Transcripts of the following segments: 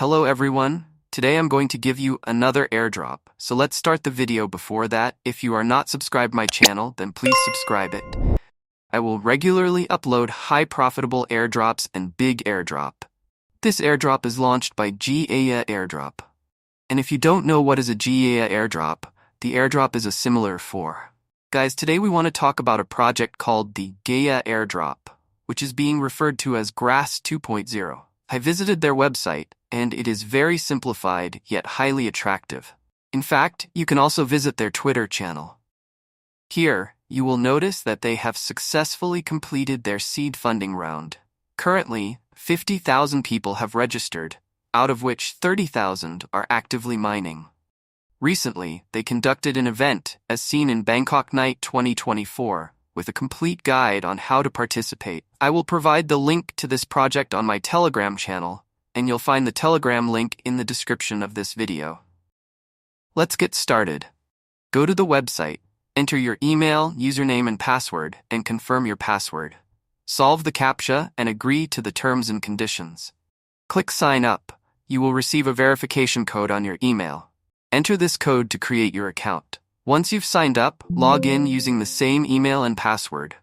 Hello everyone, today I'm going to give you another airdrop, so let's start the video. Before that, if you are not subscribed my channel, then please subscribe it. I will regularly upload high profitable airdrops and big airdrop. This airdrop is launched by Gaea Airdrop. And if you don't know what is a Gaea Airdrop, the airdrop is a similar for. Guys, today we want to talk about a project called the Gaea Airdrop, which is being referred to as Grass 2.0. I visited their website, and it is very simplified yet highly attractive. In fact, you can also visit their Twitter channel. Here, you will notice that they have successfully completed their seed funding round. Currently, 50,000 people have registered, out of which 30,000 are actively mining. Recently, they conducted an event, as seen in Bangkok Night 2024, with a complete guide on how to participate. I will provide the link to this project on my Telegram channel, and you'll find the Telegram link in the description of this video. Let's get started. Go to the website, enter your email, username, and password, and confirm your password. Solve the CAPTCHA and agree to the terms and conditions. Click Sign Up. You will receive a verification code on your email. Enter this code to create your account. Once you've signed up, log in using the same email and password.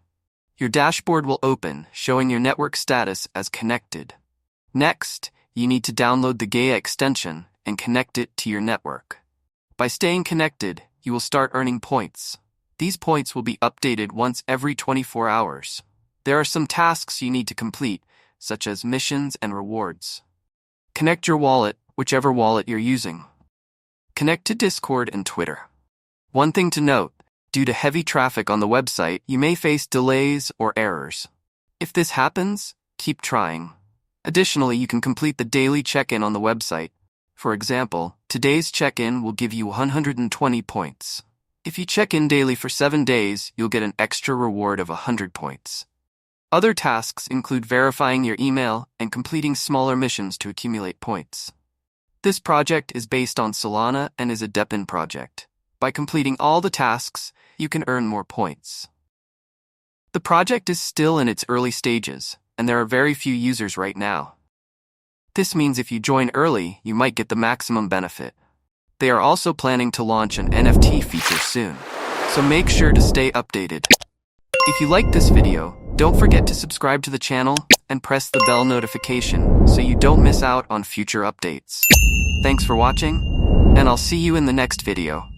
Your dashboard will open, showing your network status as connected. Next, you need to download the Gaea extension and connect it to your network. By staying connected, you will start earning points. These points will be updated once every 24 hours. There are some tasks you need to complete, such as missions and rewards. Connect your wallet, whichever wallet you're using. Connect to Discord and Twitter. One thing to note, due to heavy traffic on the website, you may face delays or errors. If this happens, keep trying. Additionally, you can complete the daily check-in on the website. For example, today's check-in will give you 120 points. If you check in daily for 7 days, you'll get an extra reward of 100 points. Other tasks include verifying your email and completing smaller missions to accumulate points. This project is based on Solana and is a Depin project. By completing all the tasks, you can earn more points. The project is still in its early stages, and there are very few users right now. This means if you join early, you might get the maximum benefit. They are also planning to launch an NFT feature soon, so make sure to stay updated. If you liked this video, don't forget to subscribe to the channel and press the bell notification so you don't miss out on future updates. Thanks for watching, and I'll see you in the next video.